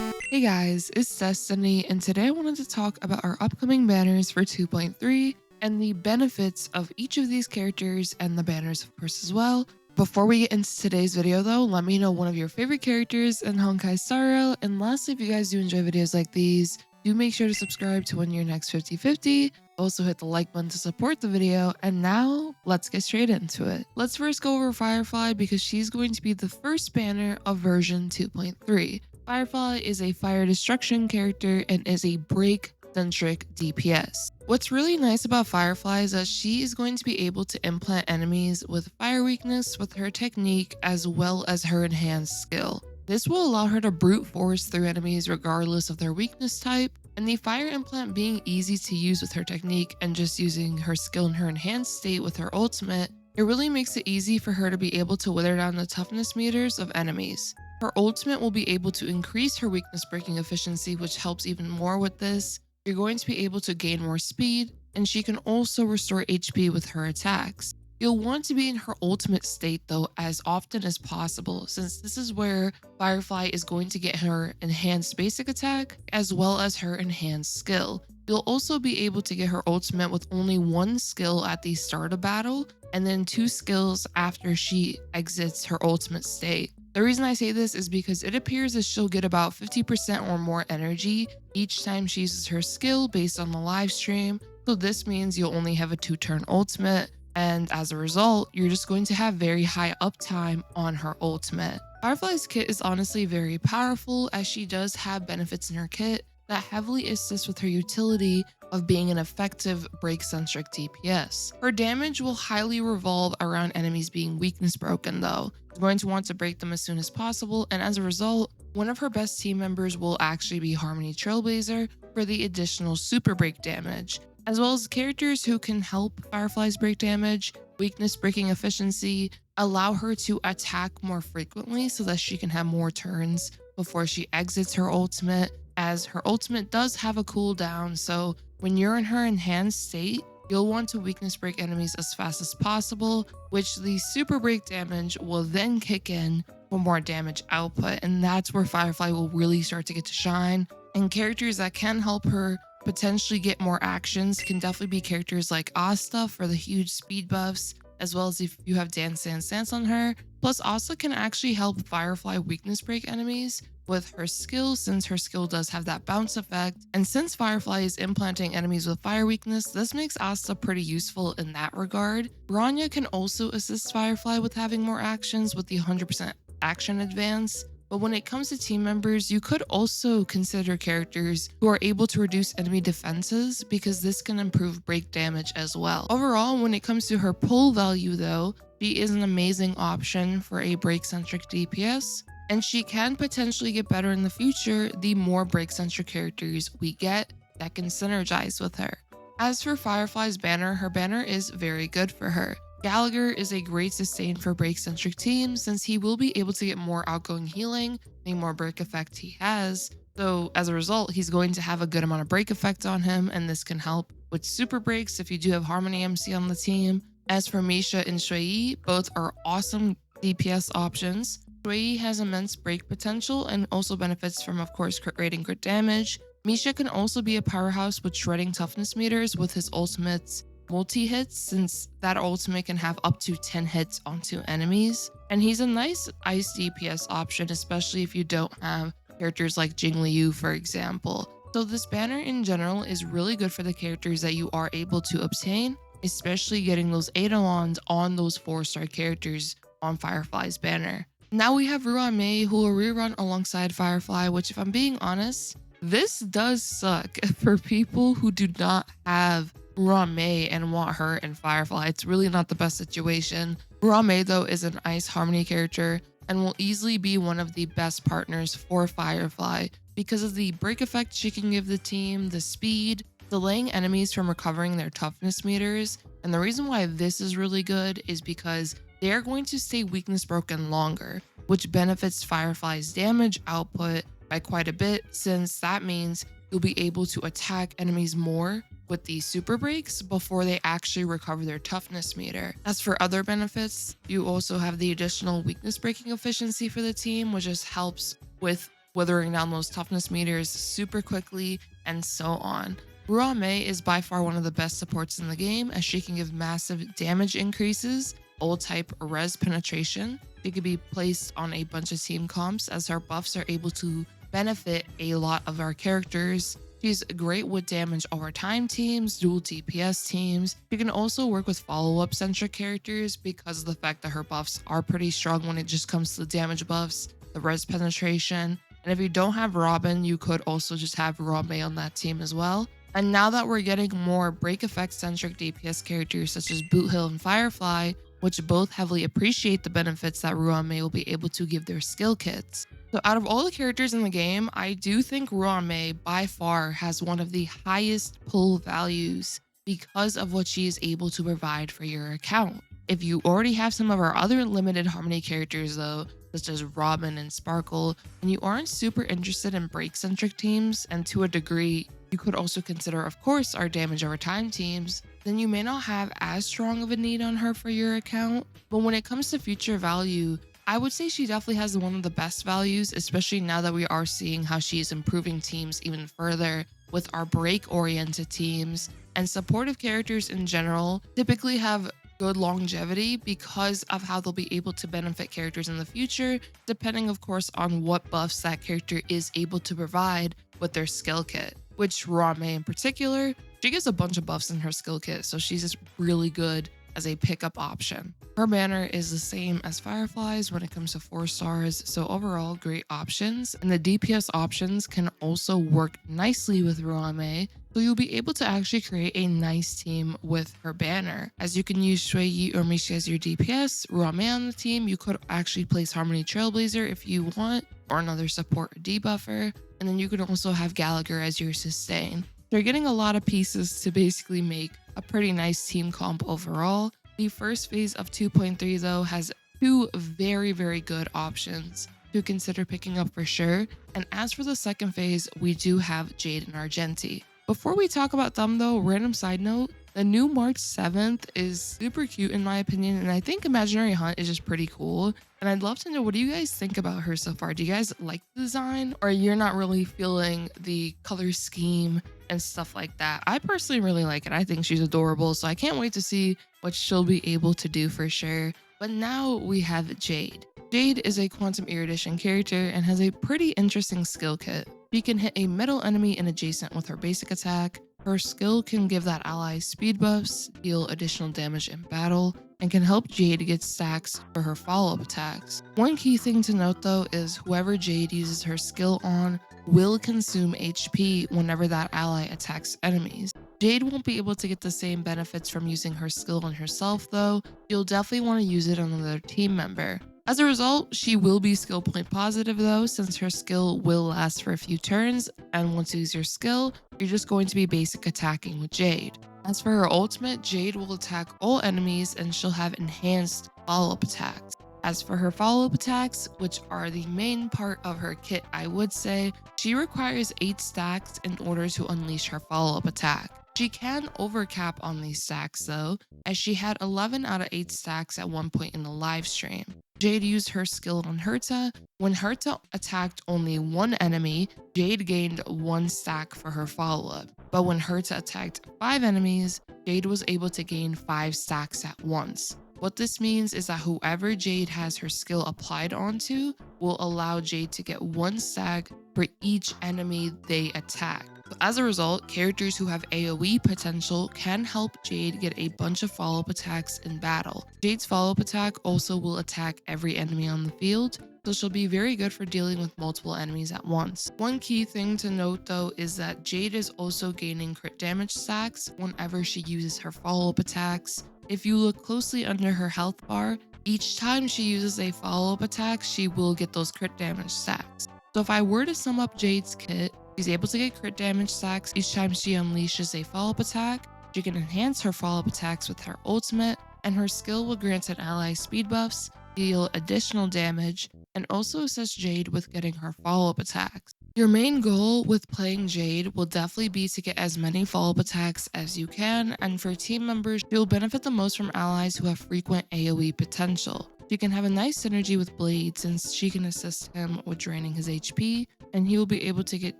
Hey guys, it's Destiny, and today I wanted to talk about our upcoming banners for 2.3 and the benefits of each of these characters and the banners, of course, as well. Before we get into today's video, though, let me know one of your favorite characters in Honkai Star Rail. And lastly, if you guys do enjoy videos like these, do make sure to subscribe to win your next 50/50. Also hit the like button to support the video. And now let's get straight into it. Let's first go over Firefly because she's going to be the first banner of version 2.3. Firefly is a fire destruction character and is a break-centric DPS. What's really nice about Firefly is that she is going to be able to implant enemies with fire weakness with her technique as well as her enhanced skill. This will allow her to brute force through enemies regardless of their weakness type, and the fire implant being easy to use with her technique and just using her skill in her enhanced state with her ultimate, it really makes it easy for her to be able to wither down the toughness meters of enemies. Her ultimate will be able to increase her weakness breaking efficiency, which helps even more with this. You're going to be able to gain more speed, and she can also restore HP with her attacks. You'll want to be in her ultimate state though as often as possible, since this is where Firefly is going to get her enhanced basic attack as well as her enhanced skill. You'll also be able to get her ultimate with only one skill at the start of battle and then 2 skills after she exits her ultimate state. The reason I say this is because it appears that she'll get about 50% or more energy each time she uses her skill based on the live stream. So this means you'll only have a 2-turn ultimate, and as a result, you're just going to have very high uptime on her ultimate. Firefly's kit is honestly very powerful as she does have benefits in her kit that heavily assist with her utility of being an effective break-centric DPS. Her damage will highly revolve around enemies being weakness broken though. She's going to want to break them as soon as possible, and as a result, one of her best team members will actually be Harmony Trailblazer for the additional super break damage, as well as characters who can help Firefly's break damage, weakness breaking efficiency, allow her to attack more frequently so that she can have more turns before she exits her ultimate, as her ultimate does have a cooldown, so when you're in her enhanced state, you'll want to weakness break enemies as fast as possible, which the super break damage will then kick in for more damage output, and that's where Firefly will really start to get to shine. And characters that can help her potentially get more actions can definitely be characters like Asta for the huge speed buffs, as well as if you have Dance Dance Dance on her. Plus, Asta can actually help Firefly weakness break enemies with her skill, since her skill does have that bounce effect. And since Firefly is implanting enemies with fire weakness, this makes Asta pretty useful in that regard. Bronya can also assist Firefly with having more actions with the 100% action advance. But when it comes to team members, you could also consider characters who are able to reduce enemy defenses, because this can improve break damage as well. Overall, when it comes to her pull value though, she is an amazing option for a break-centric DPS, and she can potentially get better in the future the more break-centric characters we get that can synergize with her. As for Firefly's banner, her banner is very good for her. Gallagher is a great sustain for break-centric teams, since he will be able to get more outgoing healing the more break effect he has. So as a result, he's going to have a good amount of break effect on him, and this can help with super breaks if you do have Harmony MC on the team. As for Misha and Xueyi, both are awesome DPS options. Xueyi has immense break potential and also benefits from, of course, crit rate and crit damage. Misha can also be a powerhouse with shredding toughness meters with his ultimate's multi-hits, since that ultimate can have up to 10 hits onto enemies. And he's a nice ice DPS option, especially if you don't have characters like Jingliu, for example. So this banner in general is really good for the characters that you are able to obtain, especially getting those Eidolons on those 4-star characters on Firefly's banner. Now we have Ruan Mei, who will rerun alongside Firefly, which, if I'm being honest, this does suck for people who do not have Ruan Mei and want her in Firefly. It's really not the best situation. Ruan Mei though is an ice harmony character and will easily be one of the best partners for Firefly because of the break effect she can give the team, the speed, delaying enemies from recovering their toughness meters. And the reason why this is really good is because they're going to stay weakness broken longer, which benefits Firefly's damage output by quite a bit, since that means you'll be able to attack enemies more with these super breaks before they actually recover their toughness meter. As for other benefits, you also have the additional weakness breaking efficiency for the team, which just helps with withering down those toughness meters super quickly, and so on. Ruan Mei is by far one of the best supports in the game, as she can give massive damage increases, old type res penetration. She could be placed on a bunch of team comps, as her buffs are able to benefit a lot of our characters. She's great with damage over time teams, dual DPS teams. She can also work with follow-up centric characters because of the fact that her buffs are pretty strong when it just comes to the damage buffs, the res penetration. And if you don't have Robin, you could also just have Ruan Mei on that team as well. And now that we're getting more break effect centric DPS characters such as Boothill and Firefly, which both heavily appreciate the benefits that Ruan Mei will be able to give their skill kits. So out of all the characters in the game, I do think Ruan Mei by far has one of the highest pull values because of what she is able to provide for your account. If you already have some of our other limited Harmony characters though, such as Robin and Sparkle, and you aren't super interested in break-centric teams, and to a degree, you could also consider, of course, our damage over time teams, then you may not have as strong of a need on her for your account. But when it comes to future value, I would say she definitely has one of the best values, especially now that we are seeing how she is improving teams even further with our break-oriented teams. And supportive characters in general typically have good longevity because of how they'll be able to benefit characters in the future, depending of course on what buffs that character is able to provide with their skill kit. Which Ruan Mei in particular, she gets a bunch of buffs in her skill kit, so she's just really good as a pickup option. Her banner is the same as Firefly's when it comes to 4 stars, so overall great options. And the DPS options can also work nicely with Ruan Mei, so you'll be able to actually create a nice team with her banner. As you can use Xueyi or Mishi as your DPS, Ruan Mei on the team, you could actually place Harmony Trailblazer if you want, or another support or debuffer, and then you can also have Gallagher as your sustain. They're getting a lot of pieces to basically make a pretty nice team comp overall. The first phase of 2.3 though has 2 very good options to consider picking up for sure. And as for the second phase, we do have Jade and Argenti. Before we talk about them though, random side note, the new March 7th is super cute in my opinion, and I think Imaginary Hunt is just pretty cool. And I'd love to know, what do you guys think about her so far? Do you guys like the design, or you're not really feeling the color scheme and stuff like that? I personally really like it. I think she's adorable, so I can't wait to see what she'll be able to do for sure. But now we have Jade. Jade is a Quantum Erudition character and has a pretty interesting skill kit. She can hit a middle enemy and adjacent with her basic attack. Her skill can give that ally speed buffs, deal additional damage in battle, and can help Jade get stacks for her follow-up attacks. One key thing to note though is whoever Jade uses her skill on will consume HP whenever that ally attacks enemies. Jade won't be able to get the same benefits from using her skill on herself though. You'll definitely want to use it on another team member. As a result, she will be skill point positive though, since her skill will last for a few turns, and once you use your skill, you're just going to be basic attacking with Jade. As for her ultimate, Jade will attack all enemies and she'll have enhanced follow-up attacks. As for her follow-up attacks, which are the main part of her kit, I would say, she requires 8 stacks in order to unleash her follow-up attack. She can overcap on these stacks though, as she had 11 out of 8 stacks at one point in the live stream. Jade used her skill on Herta. When Herta attacked only one enemy, Jade gained 1 stack for her follow-up. But when Herta attacked 5 enemies, Jade was able to gain 5 stacks at once. What this means is that whoever Jade has her skill applied onto will allow Jade to get 1 stack for each enemy they attack. So as a result, characters who have AoE potential can help Jade get a bunch of follow-up attacks in battle. Jade's follow-up attack also will attack every enemy on the field, so she'll be very good for dealing with multiple enemies at once. One key thing to note though is that Jade is also gaining crit damage stacks whenever she uses her follow-up attacks. If you look closely under her health bar, each time she uses a follow-up attack, she will get those crit damage stacks. So if I were to sum up Jade's kit, she's able to get crit damage stacks each time she unleashes a follow-up attack. She can enhance her follow-up attacks with her ultimate, and her skill will grant an ally speed buffs, deal additional damage, and also assist Jade with getting her follow-up attacks. Your main goal with playing Jade will definitely be to get as many follow-up attacks as you can, and for team members, you'll benefit the most from allies who have frequent AoE potential. She can have a nice synergy with Blade since she can assist him with draining his HP, and he will be able to get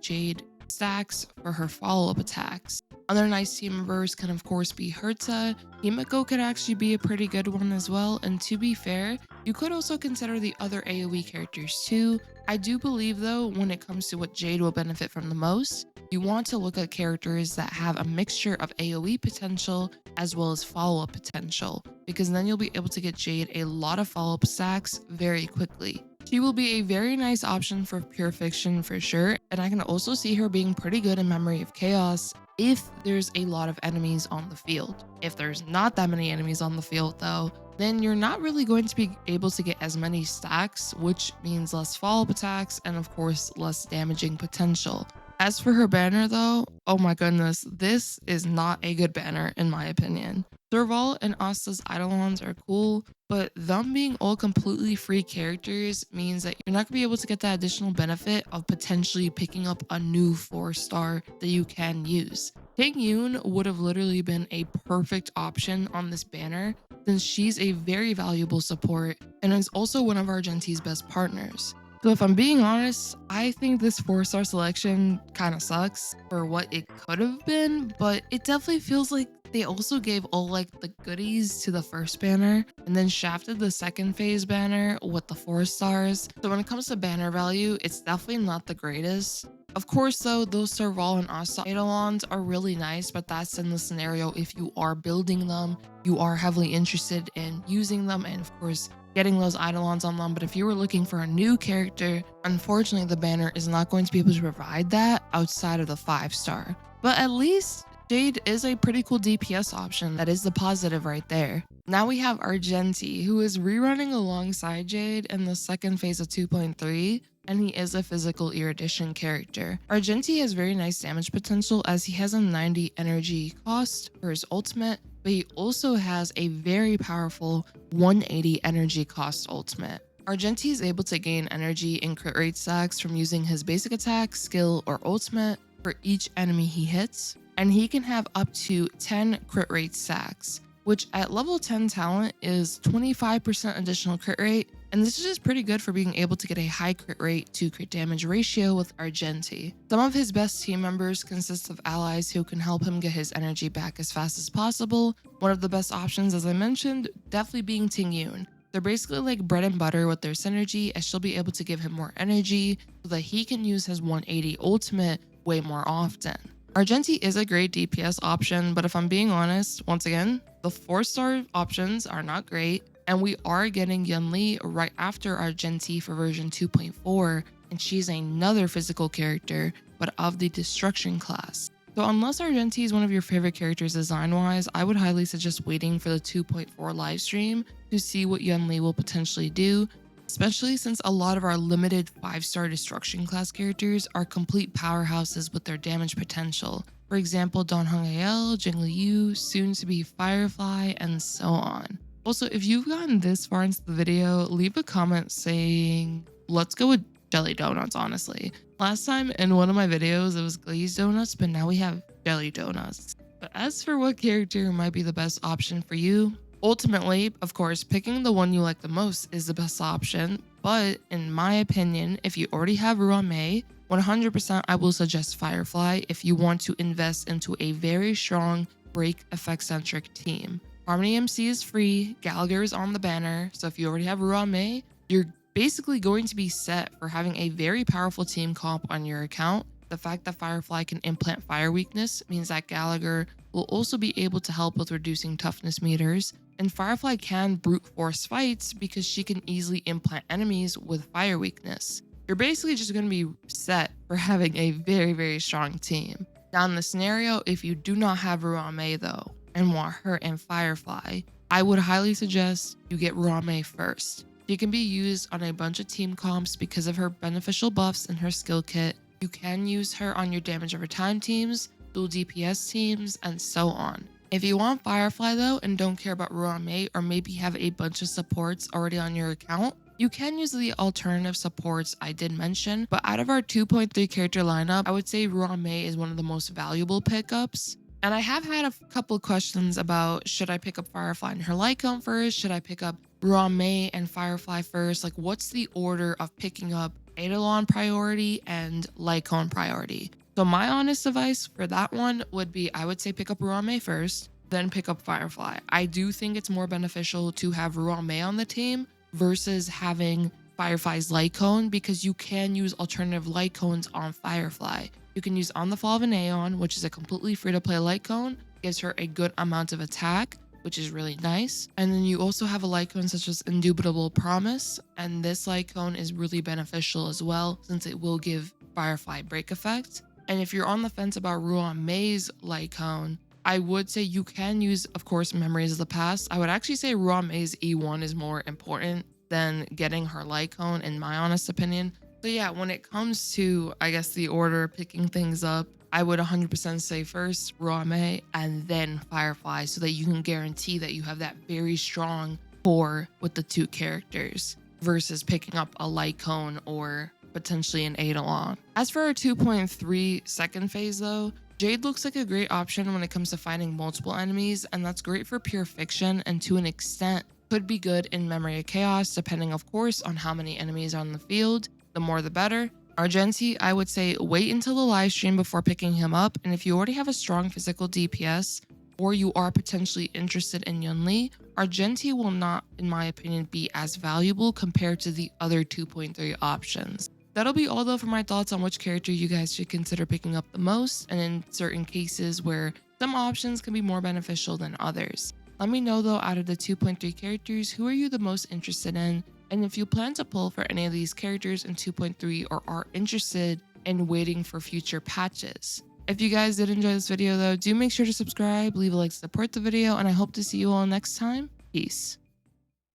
Jade stacks for her follow-up attacks. Other nice team members can of course be Herta. Himeko could actually be a pretty good one as well, and to be fair, you could also consider the other AoE characters too. I do believe though, when it comes to what Jade will benefit from the most, you want to look at characters that have a mixture of AoE potential as well as follow-up potential, because then you'll be able to get Jade a lot of follow-up stacks very quickly. She will be a very nice option for pure fiction for sure, and I can also see her being pretty good in Memory of Chaos if there's a lot of enemies on the field. If there's not that many enemies on the field though, then you're not really going to be able to get as many stacks, which means less follow-up attacks and of course less damaging potential. As for her banner though, oh my goodness, this is not a good banner in my opinion. Serval and Asta's Eidolons are cool, but them being all completely free characters means that you're not going to be able to get that additional benefit of potentially picking up a new 4-star that you can use. Ting Yoon would have literally been a perfect option on this banner since she's a very valuable support and is also one of Argenti's best partners. So if I'm being honest, I think this 4-star selection kind of sucks for what it could have been, but it definitely feels like they also gave all like the goodies to the first banner and then shafted the second phase banner with the 4 stars. So when it comes to banner value, it's definitely not the greatest. Of course though, those Serval and Asta Eidolons are really nice, but that's in the scenario if you are building them, you are heavily interested in using them, and of course getting those Eidolons on them. But if you were looking for a new character, unfortunately the banner is not going to be able to provide that outside of the 5-star. But at least Jade is a pretty cool DPS option. That is the positive right there. Now we have Argenti, who is rerunning alongside Jade in the second phase of 2.3, and he is a physical erudition character. Argenti has very nice damage potential as he has a 90 energy cost for his ultimate, but he also has a very powerful 180 energy cost ultimate. Argenti is able to gain energy and crit rate stacks from using his basic attack, skill, or ultimate for each enemy he hits, and he can have up to 10 crit rate stacks, which at level 10 talent is 25% additional crit rate, and this is just pretty good for being able to get a high crit rate to crit damage ratio with Argenti. Some of his best team members consist of allies who can help him get his energy back as fast as possible. One of the best options, as I mentioned, definitely being Ting Yoon. They're basically like bread and butter with their synergy, as she'll be able to give him more energy so that he can use his 180 ultimate way more often. Argenti is a great DPS option, but if I'm being honest, once again, the 4-star options are not great, and we are getting Yunli right after Argenti for version 2.4, and she's another physical character, but of the destruction class. So unless Argenti is one of your favorite characters design-wise, I would highly suggest waiting for the 2.4 livestream to see what Yunli will potentially do, especially since a lot of our limited 5-star destruction class characters are complete powerhouses with their damage potential. For example, Don Hong-ael, Jingliu, soon to be Firefly, and so on. Also, if you've gotten this far into the video, leave a comment saying, let's go with jelly donuts, honestly. Last time in one of my videos, it was glazed donuts, but now we have jelly donuts. But as for what character might be the best option for you, ultimately, of course, picking the one you like the most is the best option, but in my opinion, if you already have Ruan Mei, 100% I will suggest Firefly if you want to invest into a very strong break effect centric team. Harmony MC is free, Gallagher is on the banner, so if you already have Ruan Mei, you're basically going to be set for having a very powerful team comp on your account. The fact that Firefly can implant fire weakness means that Gallagher will also be able to help with reducing toughness meters, and Firefly can brute force fights because she can easily implant enemies with fire weakness. You're basically just going to be set for having a very, very strong team. Now in the scenario, if you do not have Ruan Mei though, and want her and Firefly, I would highly suggest you get Ruan Mei first. She can be used on a bunch of team comps because of her beneficial buffs and her skill kit. You can use her on your damage over time teams, dual DPS teams, and so on. If you want Firefly though and don't care about Ruan Mei, or maybe have a bunch of supports already on your account, you can use the alternative supports I did mention, but out of our 2.3 character lineup, I would say Ruan Mei is one of the most valuable pickups. And I have had a couple of questions about, should I pick up Firefly and her Lycom first? Should I pick up Ruan Mei and Firefly first? Like, what's the order of picking up Eidolon priority and Lycone priority? So my honest advice for that one would be, I would say pick up Ruan Mei first, then pick up Firefly. I do think it's more beneficial to have Ruan Mei on the team versus having Firefly's Lycone, because you can use alternative Lycones on Firefly. You can use On the Fall of an Aeon, which is a completely free-to-play Lycone, gives her a good amount of attack, which is really nice. And then you also have a Lycone such as Indubitable Promise, and this Lycone is really beneficial as well since it will give Firefly break effect. And if you're on the fence about Ruan Mei's Lycone, I would say you can use, of course, Memories of the Past. I would actually say Ruan Mei's E1 is more important than getting her Lycone, in my honest opinion. So yeah, when it comes to, I guess, the order of picking things up, I would 100% say first Ruan Mei and then Firefly, so that you can guarantee that you have that very strong core with the two characters versus picking up a Lycone or potentially an Eidolon. As for our 2.3 second phase though, Jade looks like a great option when it comes to fighting multiple enemies, and that's great for pure fiction and to an extent could be good in Memory of Chaos, depending of course on how many enemies are on the field. The more the better. Argenti, I would say wait until the live stream before picking him up, and if you already have a strong physical DPS or you are potentially interested in Yunli, Argenti will not, in my opinion, be as valuable compared to the other 2.3 options. That'll be all though for my thoughts on which character you guys should consider picking up the most, and in certain cases where some options can be more beneficial than others. Let me know though, out of the 2.3 characters, who are you the most interested in? And if you plan to pull for any of these characters in 2.3 or are interested in waiting for future patches. If you guys did enjoy this video though, do make sure to subscribe, leave a like to support the video, and I hope to see you all next time. Peace.